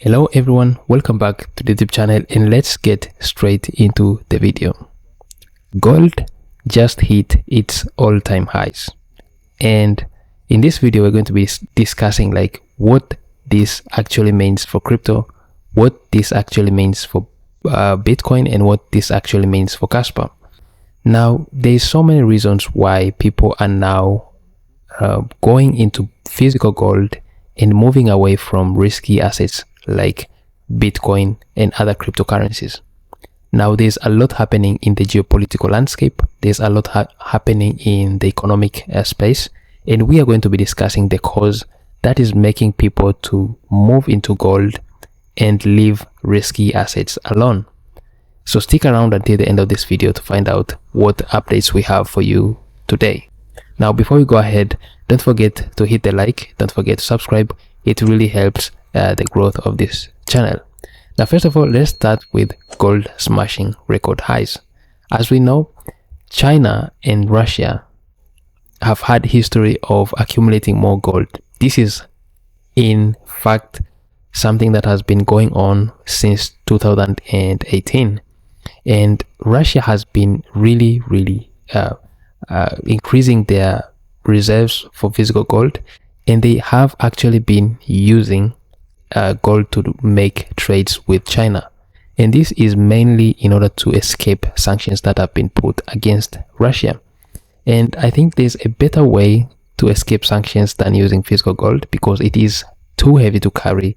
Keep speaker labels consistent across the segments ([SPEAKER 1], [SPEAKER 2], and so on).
[SPEAKER 1] Hello everyone, welcome back to the YouTube channel, and let's get straight into the video. Gold just hit its all-time highs, and in this video we're going to be discussing what this actually means for crypto, what this actually means for Bitcoin, and what this actually means for Kaspa. Now there's so many reasons why people are now going into physical gold and moving away from risky assets like Bitcoin and other cryptocurrencies. Now there's a lot happening in the geopolitical landscape, there's a lot happening in the economic space, and we are going to be discussing the cause that is making people to move into gold and leave risky assets alone. So stick around until the end of this video to find out what updates we have for you today. Now before we go ahead, don't forget to hit the like, don't forget to subscribe. It really helps the growth of this channel. Now first of all, let's start with gold smashing record highs. As we know, China and Russia have had history of accumulating more gold. This is in fact something that has been going on since 2018, and Russia has been really increasing their reserves for physical gold, and they have actually been using gold to make trades with China, and this is mainly in order to escape sanctions that have been put against Russia. And I think there's a better way to escape sanctions than using physical gold, because it is too heavy to carry.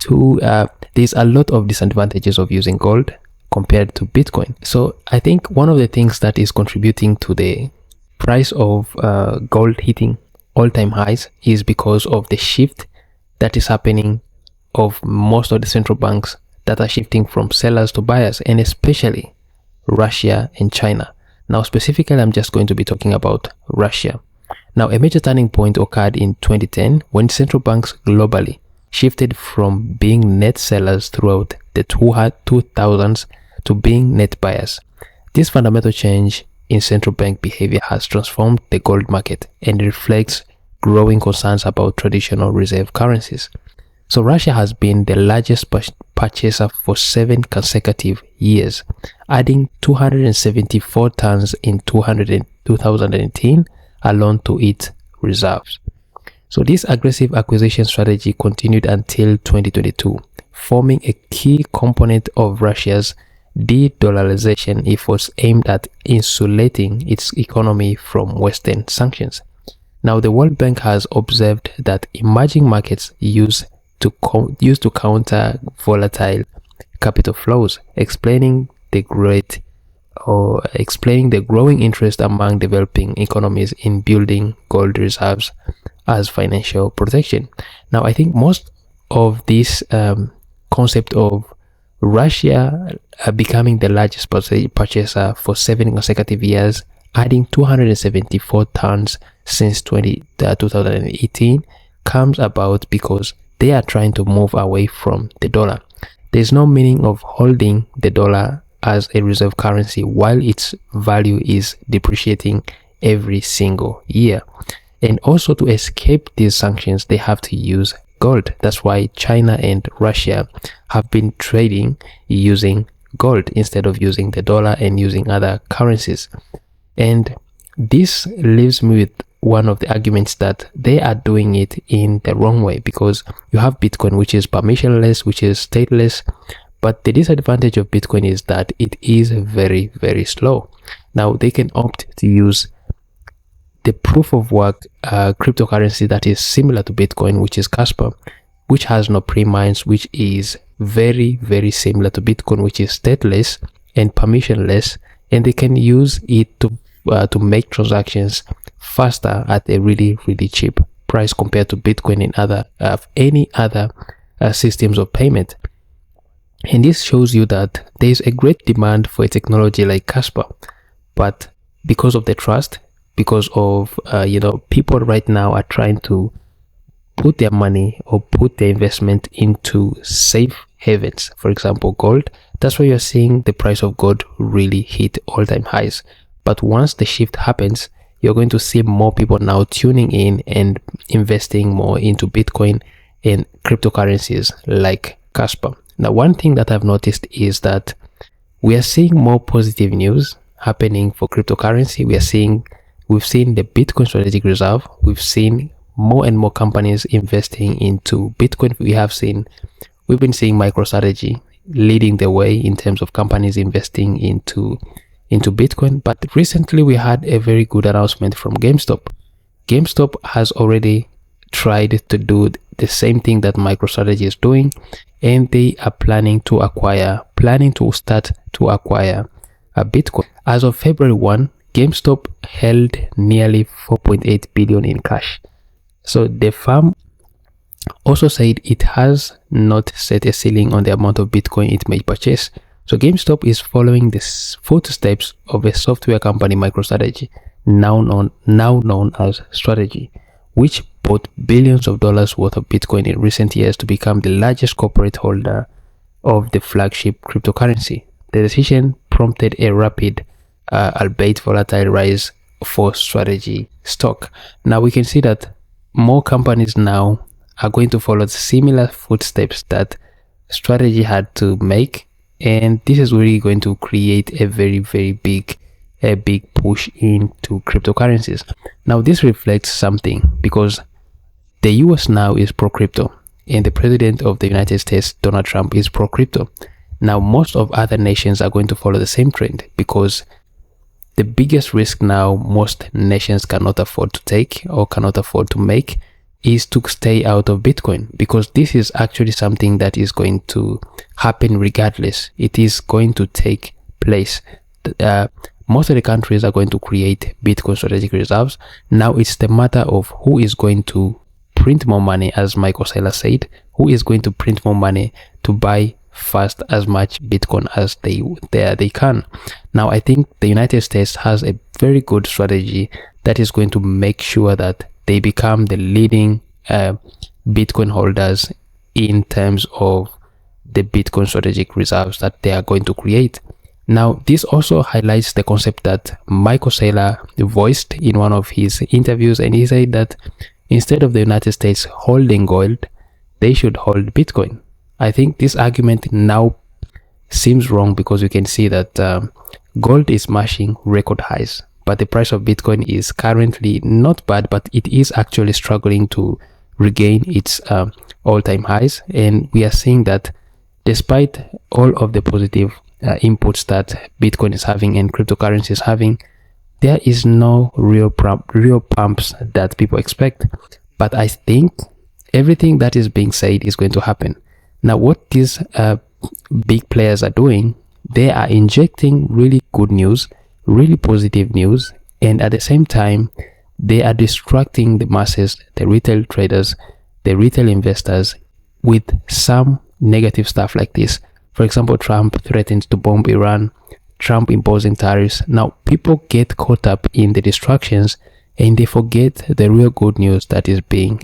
[SPEAKER 1] There's a lot of disadvantages of using gold compared to Bitcoin. So I think one of the things that is contributing to the price of gold hitting all-time highs is because of the shift that is happening of most of the central banks that are shifting from sellers to buyers, and especially Russia and China. Now specifically, I'm just going to be talking about Russia. Now a major turning point occurred in 2010 when central banks globally shifted from being net sellers throughout the 2000s to being net buyers. This fundamental change in central bank behavior has transformed the gold market and reflects growing concerns about traditional reserve currencies. So Russia has been the largest purchaser for 7 consecutive years, adding 274 tons in 2018 alone to its reserves. So this aggressive acquisition strategy continued until 2022, forming a key component of Russia's de-dollarization efforts aimed at insulating its economy from Western sanctions. Now the World Bank has observed that emerging markets used to counter volatile capital flows, explaining the growing interest among developing economies in building gold reserves as financial protection. Now I think most of this concept of Russia becoming the largest purchaser for 7 consecutive years, adding 274 tons since 2018, comes about because they are trying to move away from the dollar. There's no meaning of holding the dollar as a reserve currency while its value is depreciating every single year. And also, to escape these sanctions, they have to use gold. That's why China and Russia have been trading using gold instead of using the dollar and using other currencies. And this leaves me with one of the arguments that they are doing it in the wrong way, because you have Bitcoin, which is permissionless, which is stateless, but the disadvantage of Bitcoin is that it is very slow. Now they can opt to use the proof of work cryptocurrency that is similar to Bitcoin, which is Kaspa, which has no pre-mines, which is very similar to Bitcoin, which is stateless and permissionless, and they can use it to make transactions faster at a really cheap price compared to Bitcoin and any other systems of payment. And this shows you that there is a great demand for a technology like Kaspa, but because of the trust, because of people right now are trying to put their money or put their investment into safe havens, for example gold. That's why you're seeing the price of gold really hit all-time highs. But once the shift happens, you're going to see more people now tuning in and investing more into Bitcoin and cryptocurrencies like Kaspa. Now, one thing that I've noticed is that we are seeing more positive news happening for cryptocurrency. We've seen the Bitcoin strategic reserve. We've seen more and more companies investing into Bitcoin. We've been seeing MicroStrategy leading the way in terms of companies investing into Bitcoin. But recently we had a very good announcement from GameStop. GameStop has already tried to do the same thing that MicroStrategy is doing, and they are planning to start to acquire a Bitcoin. As of February 1, GameStop held nearly 4.8 billion in cash. So the firm also said it has not set a ceiling on the amount of Bitcoin it may purchase. So GameStop is following the footsteps of a software company, MicroStrategy, now known as Strategy, which bought billions of dollars worth of Bitcoin in recent years to become the largest corporate holder of the flagship cryptocurrency. The decision prompted a rapid, albeit volatile, rise for Strategy stock. Now we can see that more companies now are going to follow similar footsteps that Strategy had to make, and this is really going to create a very big push into cryptocurrencies. Now this reflects something, because the US now is pro-crypto, and the president of the United States, Donald Trump, is pro-crypto. Now most of other nations are going to follow the same trend, because the biggest risk now most nations cannot afford to take or cannot afford to make is to stay out of Bitcoin, because this is actually something that is going to happen regardless. It is going to take place. Most of the countries are going to create Bitcoin strategic reserves. Now it's the matter of who is going to print more money, as Michael Saylor said, who is going to print more money to buy fast as much Bitcoin as they can. Now I think the United States has a very good strategy that is going to make sure that they become the leading Bitcoin holders in terms of the Bitcoin strategic reserves that they are going to create. Now this also highlights the concept that Michael Saylor voiced in one of his interviews, and he said that instead of the United States holding gold, they should hold Bitcoin. I think this argument now seems wrong, because you can see that gold is smashing record highs, but the price of Bitcoin is currently not bad, but it is actually struggling to regain its all-time highs. And we are seeing that despite all of the positive inputs that Bitcoin is having and cryptocurrency is having, there is no real pumps that people expect. But I think everything that is being said is going to happen. Now what these big players are doing, they are injecting really good news, really positive news, and at the same time they are distracting the masses, the retail traders, the retail investors, with some negative stuff like this. For example, Trump threatens to bomb Iran, Trump imposing tariffs. Now people get caught up in the distractions and they forget the real good news that is being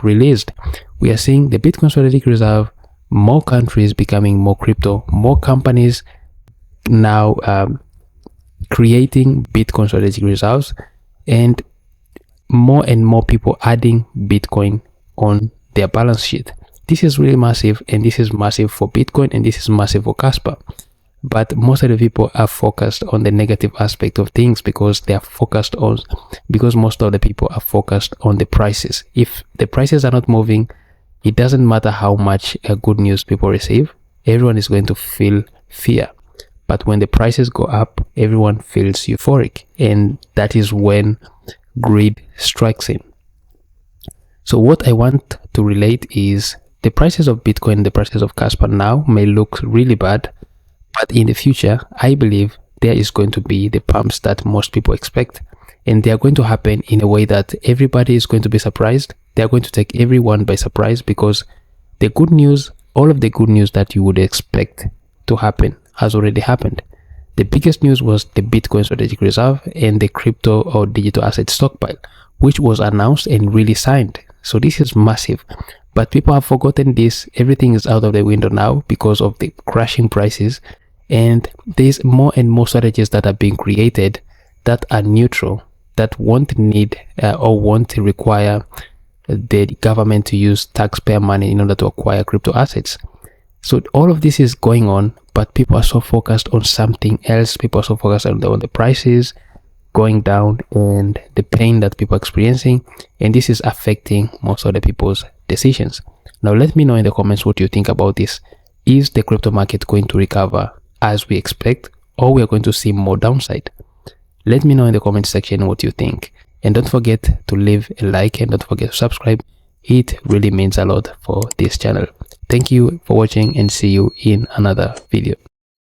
[SPEAKER 1] released. We are seeing the Bitcoin strategic reserve, more countries becoming more crypto, more companies now creating Bitcoin strategic reserves, and more people adding Bitcoin on their balance sheet. This is really massive, and this is massive for Bitcoin, and this is massive for Kaspa. But most of the people are focused on the negative aspect of things, because most of the people are focused on the prices. If the prices are not moving, it doesn't matter how much good news people receive, everyone is going to feel fear. But when the prices go up, everyone feels euphoric, and that is when greed strikes in. So what I want to relate is the prices of Bitcoin, the prices of Kaspa now may look really bad, but in the future, I believe there is going to be the pumps that most people expect, and they are going to happen in a way that everybody is going to be surprised. They are going to take everyone by surprise, because the good news, all of the good news that you would expect to happen has already happened. The biggest news was the Bitcoin strategic reserve and the crypto or digital asset stockpile, which was announced and really signed. So this is massive, but people have forgotten this. Everything is out of the window now because of the crashing prices, and there's more and more strategies that are being created that are neutral, that won't need or won't require the government to use taxpayer money in order to acquire crypto assets. So all of this is going on, but people are so focused on something else. People are so focused on the prices going down and the pain that people are experiencing, and this is affecting most of the people's decisions. Now let me know in the comments what you think about this. Is the crypto market going to recover as we expect, or we are going to see more downside? Let me know in the comment section what you think, and don't forget to leave a like and don't forget to subscribe. It really means a lot for this channel. Thank you for watching and see you in another video.